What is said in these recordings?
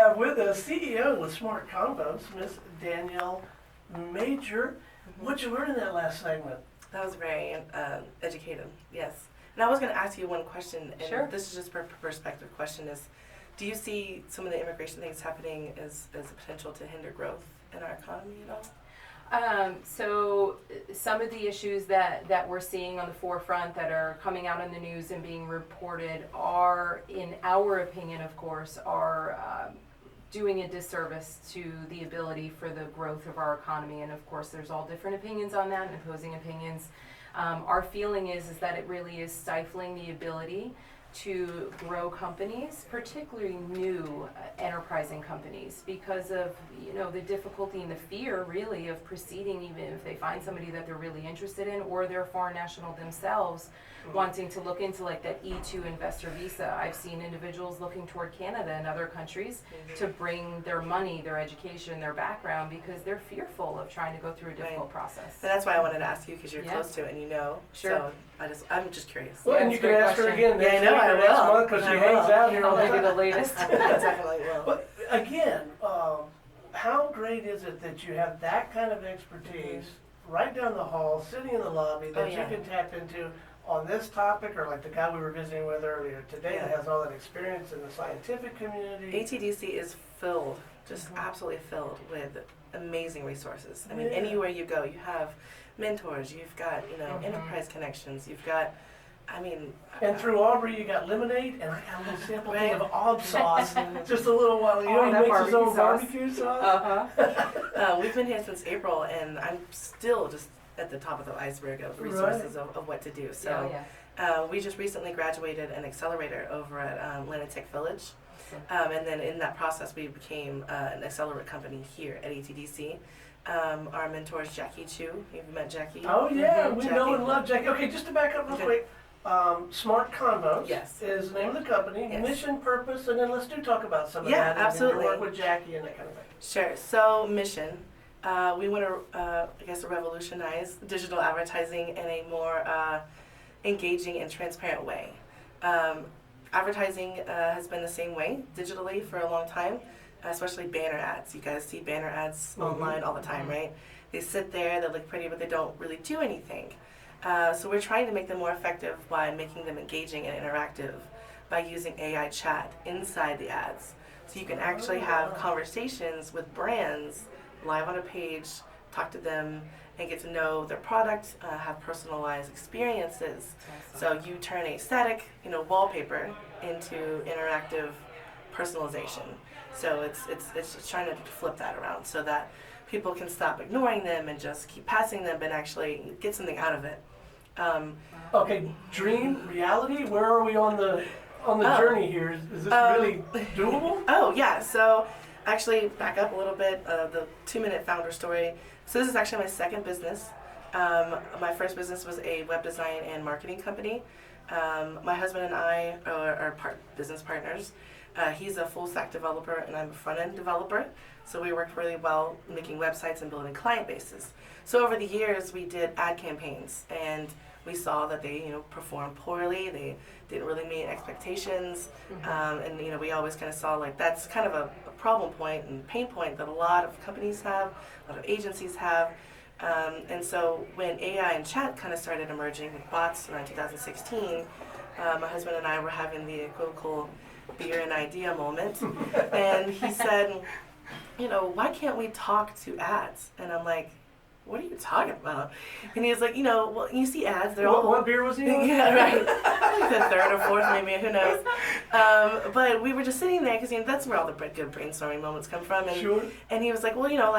have with us CEO with Smart Convos, Miss Danielle Major. What'd you learn in that last segment? That was very educated, yes. And I was going to ask you one question, and Sure. this is just a perspective question, is do you see some of the immigration things happening as a potential to hinder growth in our economy at all? So some of the issues that we're seeing on the forefront that are coming out in the news and being reported are, in our opinion, of course, are doing a disservice to the ability for the growth of our economy. And of course, there's all different opinions on that and opposing opinions. Our feeling is that it really is stifling the ability to grow companies, particularly new enterprising companies, because of the difficulty and the fear really of proceeding, even if they find somebody that they're really interested in, or they're a foreign national themselves wanting to look into like that E2 investor visa. I've seen individuals looking toward Canada and other countries to bring their money, their education, their background, because they're fearful of trying to go through a difficult process. And that's why I wanted to ask you, because you're close to it and you know. Sure. So I'm just curious. Well, and you can ask her again Yeah, I know, I next will. month because she hangs out here all I'll the give you the time. latest. I definitely will. But again, how great is it that you have that kind of expertise right down the hall, sitting in the lobby, that you can tap into on this topic, or like the guy we were visiting with earlier today that has all that experience in the scientific community. ATDC is filled, just absolutely filled with amazing resources. I mean, anywhere you go, you have mentors, you've got, enterprise connections, you've got, And through Aubrey, you got lemonade, and I got a little sample thing of Ob sauce just a little while. You know, he makes his own barbecue sauce. We've been here since April, and I'm still just at the top of the iceberg of resources of what to do. So we just recently graduated an accelerator over at Atlantic Village. And then in that process, we became an accelerate company here at ATDC. Our mentor is Jackie Chu. You've met Jackie? Oh, yeah, we Jackie. know and love Jackie. Okay, just to back up real quick. Smart Convos is the name of the company, mission, purpose, and then let's talk about some of that. Yeah, absolutely. And work with Jackie and that kind of thing. Sure. So mission, we want to, revolutionize digital advertising in a more engaging and transparent way. Advertising has been the same way digitally for a long time, especially banner ads. You guys see banner ads online all the time, right? They sit there, they look pretty, but they don't really do anything. So we're trying to make them more effective by making them engaging and interactive by using AI chat inside the ads. So you can actually have conversations with brands live on a page, talk to them, and get to know their product, have personalized experiences. So you turn a static, wallpaper into interactive personalization. So it's trying to flip that around so that people can stop ignoring them and just keep passing them, but actually get something out of it. Okay, dream, reality. Where are we on the journey here? Is this really doable? Oh yeah. So actually, back up a little bit. The 2-minute founder story. So this is actually my second business. My first business was a web design and marketing company. My husband and I are business partners. He's a full stack developer and I'm a front end developer. So we worked really well making websites and building client bases. So over the years we did ad campaigns and we saw that they performed poorly. They didn't really meet expectations. And we always kind of saw like that's kind of a problem point and pain point that a lot of companies have, a lot of agencies have. And so when AI and chat kind of started emerging with bots around 2016, my husband and I were having the equivocal beer and idea moment. And he said, why can't we talk to ads? And I'm like, what are you talking about? And he was like, well, you see ads, they're all... What beer was he on? Yeah, right. Like the third or fourth, maybe, who knows. But we were just sitting there, because that's where all the good brainstorming moments come from. And, and he was like, well,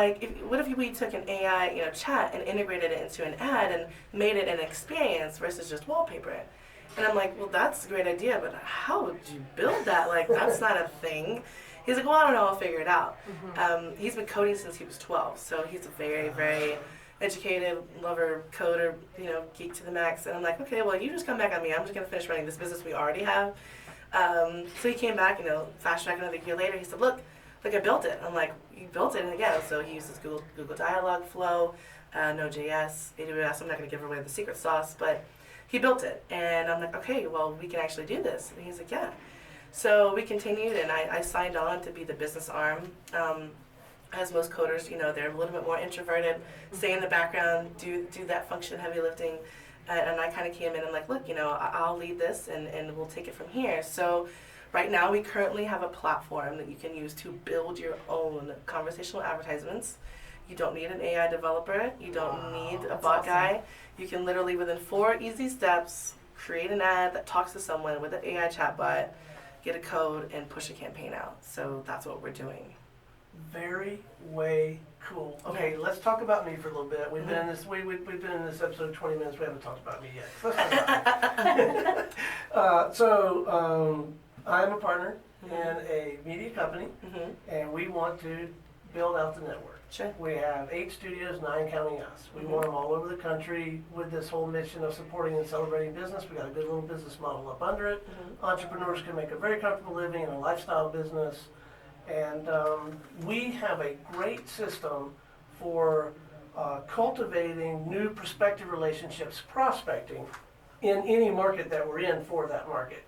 what if we took an AI, chat and integrated it into an ad and made it an experience versus just wallpaper? And I'm like, well, that's a great idea, but how would you build that? Like, that's not a thing. He's like, well, I don't know, I'll figure it out. He's been coding since he was 12, so he's a very, very educated, lover, coder, geek to the max. And I'm like, okay, well, you just come back on me. I'm just going to finish running this business we already have. So he came back, fast track another year later. He said, look, I built it. I'm like, you built it? And again, so he uses Google Dialogflow, Node.js, AWS. I'm not going to give away the secret sauce, but he built it. And I'm like, okay, well, we can actually do this. And he's like, yeah. So we continued, and I signed on to be the business arm. As most coders, they're a little bit more introverted, stay in the background, do that function, heavy lifting. And I kind of came in and like, look, I'll lead this and we'll take it from here. So right now we currently have a platform that you can use to build your own conversational advertisements. You don't need an AI developer. You don't need a bot guy. You can literally, within 4 easy steps, create an ad that talks to someone with an AI chatbot, get a code, and push a campaign out. So that's what we're doing. Very way cool. Okay, let's talk about me for a little bit. We've been in this. We've been in this episode 20 minutes. We haven't talked about me yet. So let's talk about me. I'm a partner in a media company, and we want to build out the network. Sure. We have 8 studios, 9 counting us. We want them all over the country with this whole mission of supporting and celebrating business. We got a good little business model up under it. Entrepreneurs can make a very comfortable living in a lifestyle business. And we have a great system for cultivating new prospective relationships, prospecting in any market that we're in for that market.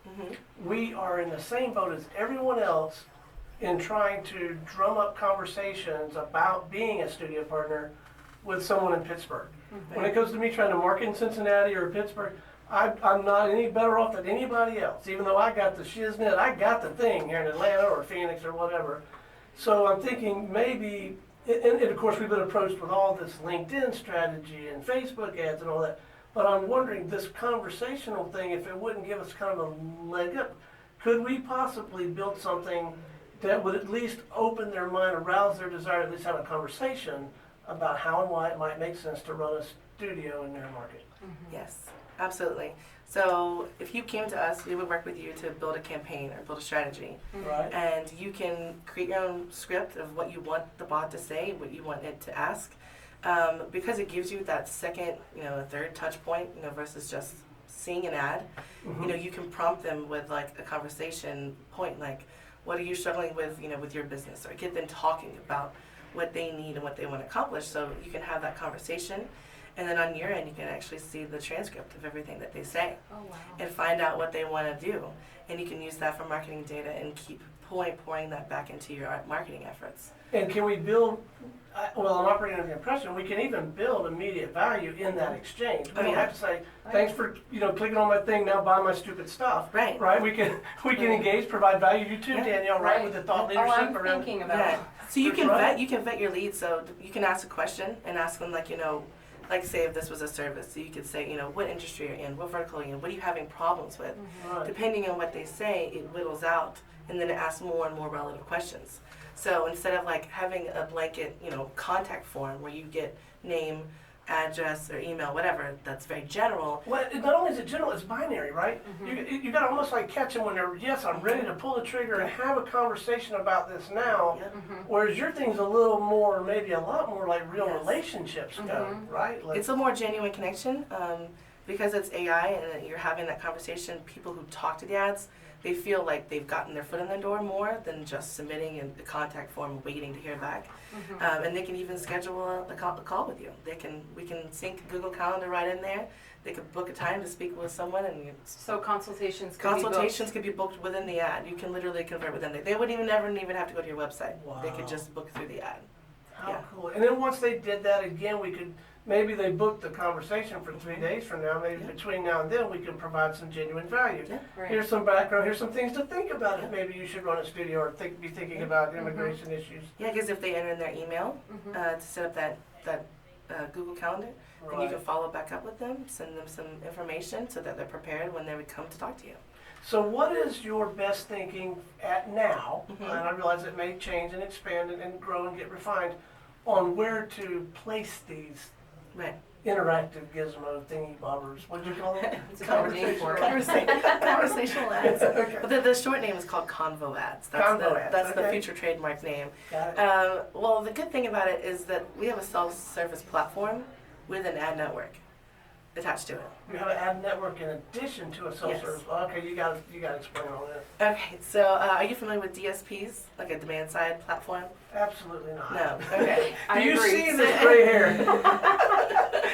We are in the same boat as everyone else in trying to drum up conversations about being a studio partner with someone in Pittsburgh. When it comes to me trying to market in Cincinnati or Pittsburgh, I'm not any better off than anybody else. Even though I got the shiznit, I got the thing here in Atlanta or Phoenix or whatever. So I'm thinking maybe, and of course we've been approached with all this LinkedIn strategy and Facebook ads and all that, but I'm wondering this conversational thing, if it wouldn't give us kind of a leg up, could we possibly build something that would at least open their mind, arouse their desire to at least have a conversation about how and why it might make sense to run a studio in their market? Yes. Absolutely. So if you came to us, we would work with you to build a campaign or build a strategy. Right. And you can create your own script of what you want the bot to say, what you want it to ask. Because it gives you that second, third touch point, versus just seeing an ad. You can prompt them with like a conversation point, like, what are you struggling with, with your business? Or get them talking about what they need and what they want to accomplish. So you can have that conversation. And then on your end, you can actually see the transcript of everything that they say. Oh, wow. And find out what they want to do. And you can use that for marketing data and keep pouring that back into your marketing efforts. And can we build, I'm operating under the impression, we can even build immediate value in that exchange. We don't have to say, thanks for clicking on my thing, now buy my stupid stuff. Right. Right? We can engage, provide value. You too, Danielle, right? With the thought leadership I'm around. thinking about Yeah. it. So you can vet your leads. So you can ask a question and ask them like say if this was a service, so you could say, what industry you're in, what vertical you're in, what are you having problems with? Right. Depending on what they say, it whittles out, and then it asks more and more relative questions. So instead of like having a blanket, contact form where you get name, address, or email, whatever, that's very general. Well, not only is it general, it's binary, right? You got to almost like catch them when they're, yes, I'm ready to pull the trigger and have a conversation about this now. Whereas your thing's a little more, maybe a lot more like real relationships go, right? Like, It's a more genuine connection because it's AI and you're having that conversation. People who talk to the ads, they feel like they've gotten their foot in the door more than just submitting a contact form waiting to hear back. And they can even schedule a call with you. We can sync Google Calendar right in there. They could book a time to speak with someone, and So consultations could be booked within the ad. You can literally convert within They would never even have to go to your website. Wow. They could just book through the ad. How cool. And then once they did that again, maybe they booked the conversation for 3 days from now. Maybe between now and then we can provide some genuine value. Yeah. Right. Here's some background, here's some things to think about if maybe you should run a studio or be thinking about immigration issues. Yeah, because if they enter in their email to set up that Google Calendar, then you can follow back up with them, send them some information so that they're prepared when they would come to talk to you. So what is your best thinking at now, and I realize it may change and expand and grow and get refined, on where to place these Right. interactive gizmo thingy bobbers? What do you call them? It's a better name for it. Conversational ads. Okay. But the short name is called Convo ads. That's the future trademark name. Got it. Well, the good thing about it is that we have a self-service platform with an ad network attached to it. You have an ad network in addition to a self-service. Okay, you got to explain all that. Okay, so are you familiar with DSPs, like a demand-side platform? Absolutely not. No. Okay. I Do you agree. see this gray hair?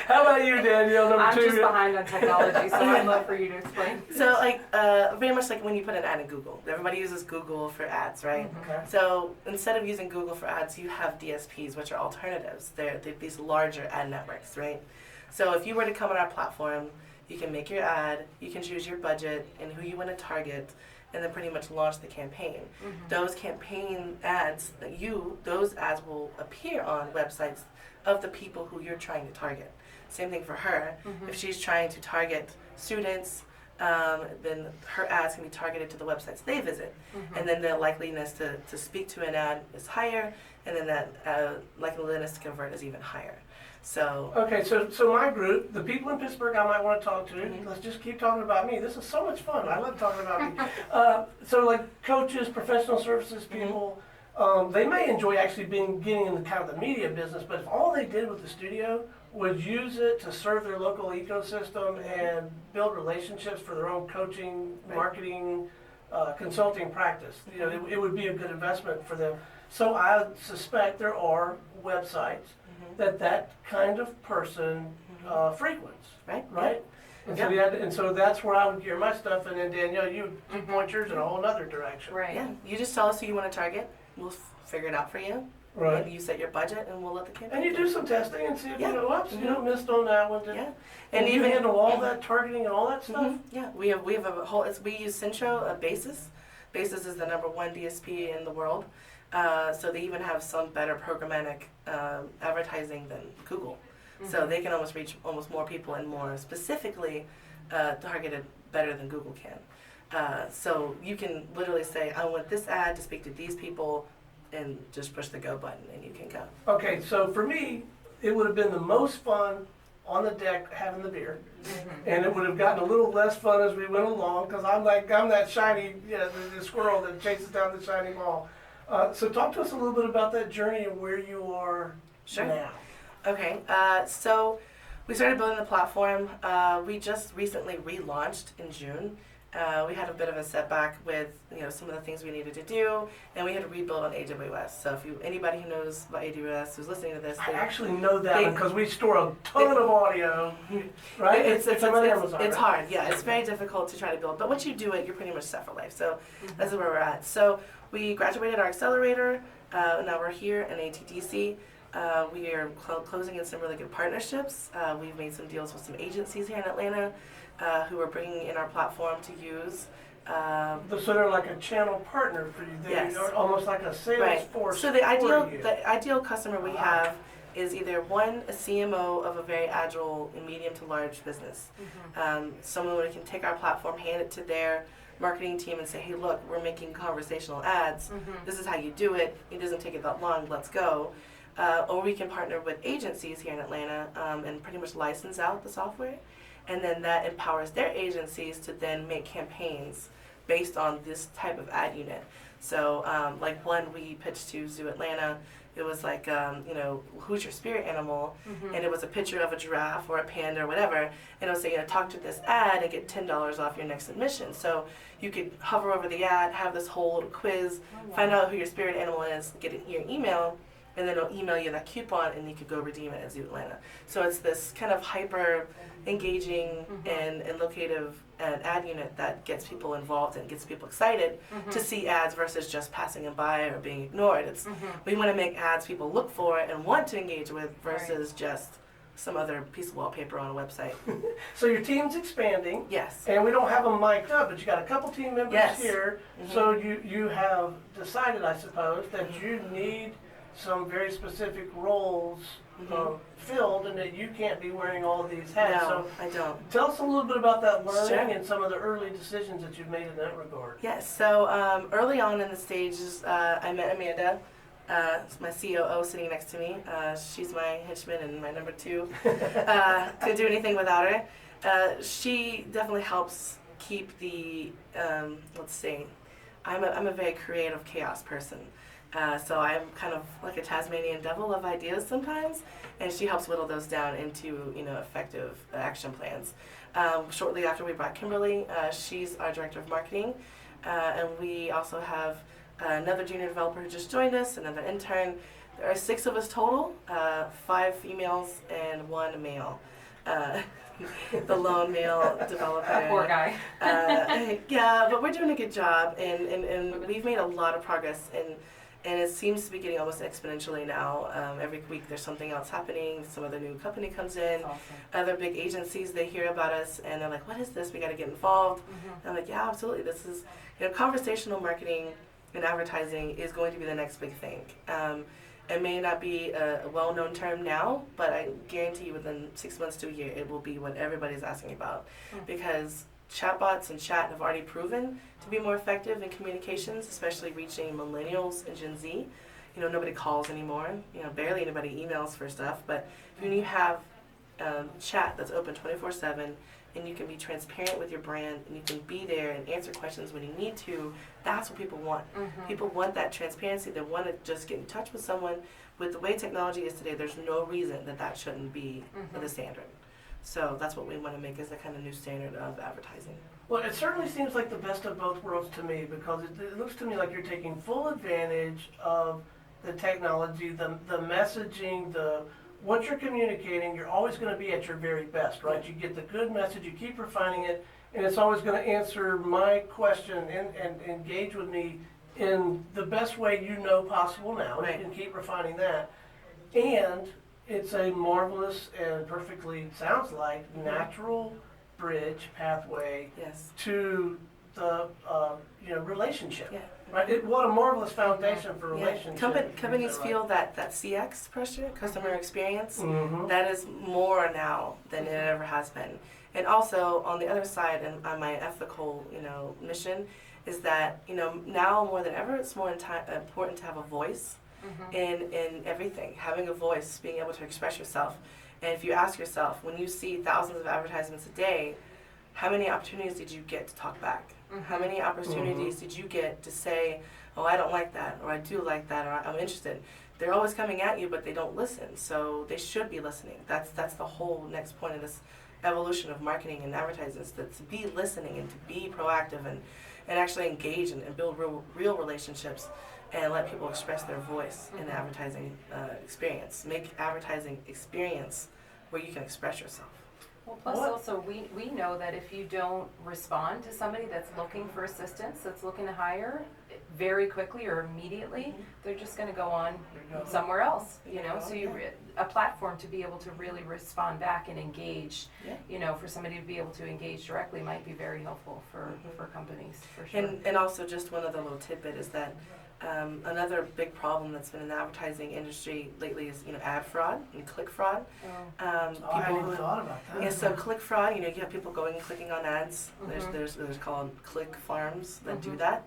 How about you, Danielle, number I'm two? just behind on technology, so I'd love for you to explain. So like very much like when you put an ad in Google. Everybody uses Google for ads, right? Okay. So instead of using Google for ads, you have DSPs, which are alternatives. They're these larger ad networks, right? So if you were to come on our platform, you can make your ad, you can choose your budget and who you want to target, and then pretty much launch the campaign. Those campaign ads, those ads will appear on websites of the people who you're trying to target. Same thing for her. If she's trying to target students, then her ads can be targeted to the websites they visit. And then the likeliness to speak to an ad is higher, and then that likeliness to convert is even higher. So Okay, so my group, the people in Pittsburgh I might want to talk to, let's just keep talking about me. This is so much fun. I love talking about me. So like coaches, professional services people, they may enjoy actually getting in the kind of the media business, but if all they did with the studio was use it to serve their local ecosystem and build relationships for their own coaching, marketing, consulting practice, it would be a good investment for them. So I suspect there are websites that kind of person frequents, right? And so that's where I would gear my stuff, and then Danielle, you point yours in a whole other direction. Right. yeah, you just tell us who you want to target. We'll figure it out for you. Right. And you set your budget, and we'll let the campaign. And you do some testing and see if Yeah. missed on that one. Yeah. And you handle all that targeting and all that stuff? Yeah, we have a whole. We use Centro Basis. Basis is the #1 DSP in the world. So they even have some better programmatic advertising than Google. So they can almost reach more people and more specifically targeted better than Google can. So you can literally say, I want this ad to speak to these people, and just push the go button and you can go. Okay, so for me, it would have been the most fun on the deck having the beer. And it would have gotten a little less fun as we went along, because I'm that shiny, the squirrel that chases down the shiny ball. So talk to us a little bit about that journey and where you are now. Okay, so we started building the platform. We just recently relaunched in June. We had a bit of a setback with some of the things we needed to do, and we had to rebuild on AWS. So if anybody who knows about AWS who's listening to this, I actually know that because we store a ton of audio, right? It's Amazon, right? hard. Yeah, it's very difficult to try to build. But once you do it, you're pretty much set for life. So this is where we're at. So we graduated our accelerator. Now we're here in ATDC. We are closing in some really good partnerships. We've made some deals with some agencies here in Atlanta who are bringing in our platform to use. So they're like a channel partner for you. They're almost like a sales force. So the ideal customer we have is either a CMO of a very agile and medium to large business. Someone who can take our platform, hand it to their marketing team and say, hey, look, we're making conversational ads. This is how you do it. It doesn't take it that long. Let's go. Or we can partner with agencies here in Atlanta and pretty much license out the software. And then that empowers their agencies to then make campaigns based on this type of ad unit. So like one we pitched to Zoo Atlanta, it was like, who's your spirit animal? And it was a picture of a giraffe or a panda or whatever. And it would say, talk to this ad and get $10 off your next admission. So you could hover over the ad, have this whole little quiz, find out who your spirit animal is, get it in your email, and then it'll email you that coupon and you could go redeem it at Zoo Atlanta. So it's this kind of hyper engaging and locative ad unit that gets people involved and gets people excited to see ads versus just passing them by or being ignored. It's we want to make ads people look for and want to engage with versus just some other piece of wallpaper on a website. So your team's expanding. Yes. And we don't have them mic'd up, but you got a couple team members here. Mm-hmm. So you have decided, I suppose, that you need some very specific roles filled, and that you can't be wearing all of these hats. No, So I don't. tell us a little bit about that learning Sure. and some of the early decisions that you've made in that regard. Yes, so early on in the stages, I met Amanda. It's my COO sitting next to me. She's my henchman and my number two. Couldn't do anything without her. She definitely helps keep the, let's see, I'm a very creative chaos person. So I'm kind of like a Tasmanian devil of ideas sometimes, and she helps whittle those down into effective action plans. Shortly after we brought Kimberly, she's our director of marketing, and we also have another junior developer who just joined us, another intern. There are 6 of us total, 5 females and 1 male. the lone male developer. That poor guy. Yeah, but we're doing a good job, and we've made a lot of progress, and it seems to be getting almost exponentially now. Every week there's something else happening. Some other new company comes in. Awesome. Other big agencies, they hear about us and they're like, what is this? We got to get involved. And I'm like, yeah, absolutely. This is, conversational marketing and advertising is going to be the next big thing. It may not be a well-known term now, but I guarantee you within 6 months to a year, it will be what everybody's asking about. Because chatbots and chat have already proven to be more effective in communications, especially reaching millennials and Gen Z. Nobody calls anymore. Barely anybody emails for stuff. But when you have chat that's open 24/7, and you can be transparent with your brand, and you can be there and answer questions when you need to, that's what people want. People want that transparency. They want to just get in touch with someone. With the way technology is today, there's no reason that shouldn't be the standard. So that's what we want to make as the kind of new standard of advertising. Well, it certainly seems like the best of both worlds to me, because it looks to me like you're taking full advantage of the technology, the messaging, what you're communicating. You're always going to be at your very best, right? You get the good message, you keep refining it, and it's always going to answer my question and engage with me in the best way possible now. Right. You can keep refining that. And it's a marvelous and perfectly, sounds like, natural bridge, pathway Yes. to the relationship. Yeah. Right? What a marvelous foundation for relationships. Companies feel that CX pressure, customer experience, Mm-hmm. that is more now than it ever has been. And also on the other side, and on my ethical, mission, is that now more than ever, it's more important to have a voice in everything. Having a voice, being able to express yourself. And if you ask yourself, when you see thousands of advertisements a day, how many opportunities did you get to talk back? How many opportunities did you get to say, oh, I don't like that, or I do like that, or I'm interested? They're always coming at you, but they don't listen. So they should be listening. That's the whole next point of this evolution of marketing and advertising, is to be listening and to be proactive and actually engage and build real relationships and let people express their voice in the advertising experience. Make advertising experience where you can express yourself. Well, plus also, we know that if you don't respond to somebody that's looking for assistance, that's looking to hire very quickly or immediately, they're just going to go on somewhere else, so a platform to be able to really respond back and engage, for somebody to be able to engage directly might be very helpful for companies, for sure. And also just one other little tidbit is that another big problem that's been in the advertising industry lately is ad fraud and click fraud. I hadn't even thought about that. Yeah, so click fraud, you have people going and clicking on ads. There's called click farms that do that.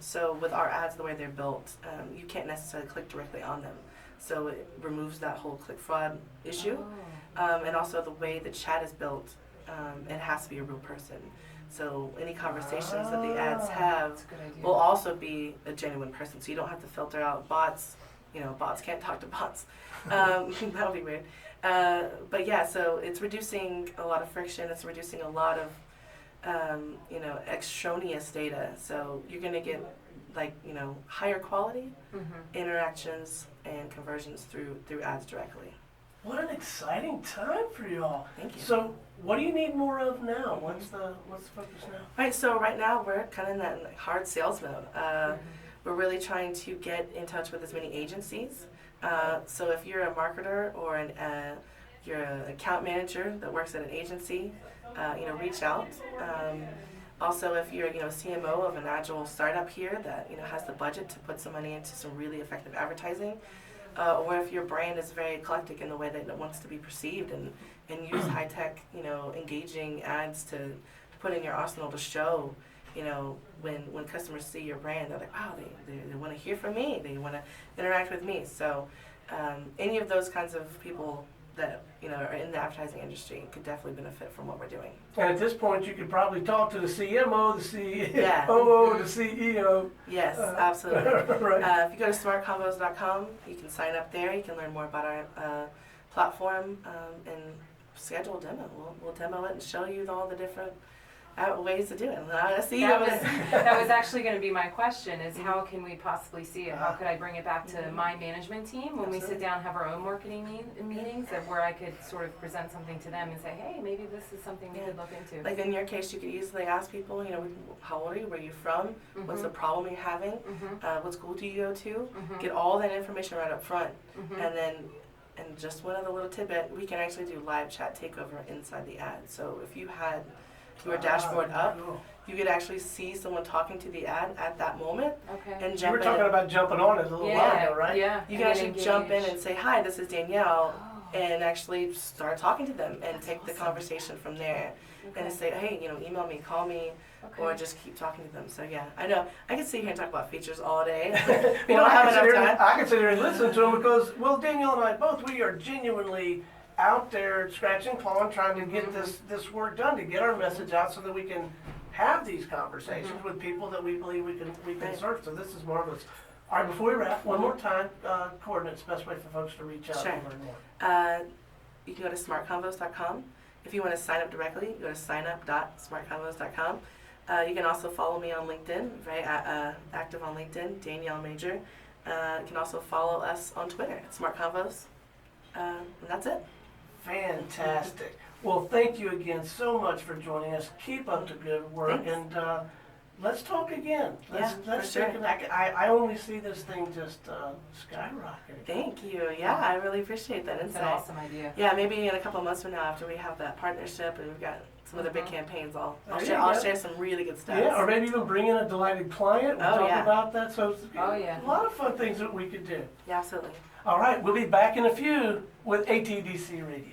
So with our ads, the way they're built, you can't necessarily click directly on them. So it removes that whole click fraud issue. And also the way the chat is built, it has to be a real person. So any conversations that the ads have That's a good idea. will also be a genuine person. So you don't have to filter out bots. Bots can't talk to bots. That would be weird. But yeah, so it's reducing a lot of friction. It's reducing a lot of, extraneous data. So you're going to get higher quality interactions and conversions through ads directly. What an exciting time for you all. Thank you. So what do you need more of now? What's the focus now? Right, so right now we're kind of in that hard sales mode. We're really trying to get in touch with as many agencies. So if you're a marketer or you're an account manager that works at an agency, reach out. Also, if you're a CMO of an agile startup here that has the budget to put some money into some really effective advertising, or if your brand is very eclectic in the way that it wants to be perceived and use high-tech, engaging ads to put in your arsenal to show, when customers see your brand, they're like, wow, they want to hear from me, they want to interact with me. So any of those kinds of people that are in the advertising industry could definitely benefit from what we're doing. And at this point, you could probably talk to the CMO, the COO, Yeah. the CEO. Yes, absolutely. Right. If you go to smartconvos.com, you can sign up there. You can learn more about our platform and schedule a demo. We'll demo it and show you all the different ways to do it. I see you That over was, there. that was actually going to be my question, is how can we possibly see it? How could I bring it back to my management team when we sit down and have our own marketing meetings, and where I could sort of present something to them and say, hey, maybe this is something we could look into. Like in your case, you could easily ask people, how old are you, where are you from, what's the problem you're having, what school do you go to, get all that information right up front, and then, and just one other little tidbit, we can actually do live chat takeover inside the ad. So if you had your dashboard up, you could actually see someone talking to the ad at that moment, Okay. and You jump were in. talking about jumping on it a little while ago, right? Yeah. You can actually jump in and say, hi, this is Danielle, Oh. and actually start talking to them and That's take the awesome. conversation from there. Okay. And say, hey, email me, call me, or Okay. just keep talking to them. So yeah, I know, I can sit here and talk about features all day. We Well, don't have I can sit enough here- time. I can sit here and listen to them because, well, Danielle and I both, we are genuinely out there scratching, clawing, trying to get this work done, to get our message out so that we can have these conversations with people that we believe we can Right. serve. So this is marvelous. All right, before we wrap, one more time, coordinates, best way for folks to reach out Sure. and learn more. You can go to smartconvos.com. If you want to sign up directly, go to signup.smartconvos.com. You can also follow me on LinkedIn, very active on LinkedIn, Danielle Major. You can also follow us on Twitter at smartconvos. And that's it. Fantastic. Well, thank you again so much for joining us. Keep up the good work, Thanks. and let's talk again. Let's Yeah, for sure. stay connected. I only see this thing just skyrocketing. Thank you. Yeah, I really appreciate that That's insight. an awesome idea. Yeah, maybe in a couple of months from now, after we have that partnership and we've got some other big campaigns, I'll There you share. go. I'll share some really good stuff. Yeah, or maybe even bring in a delighted client. We'll Oh, talk yeah. about that. So it's Oh, yeah. a lot of fun things that we could do. Yeah, absolutely. All right, we'll be back in a few with ATDC Radio.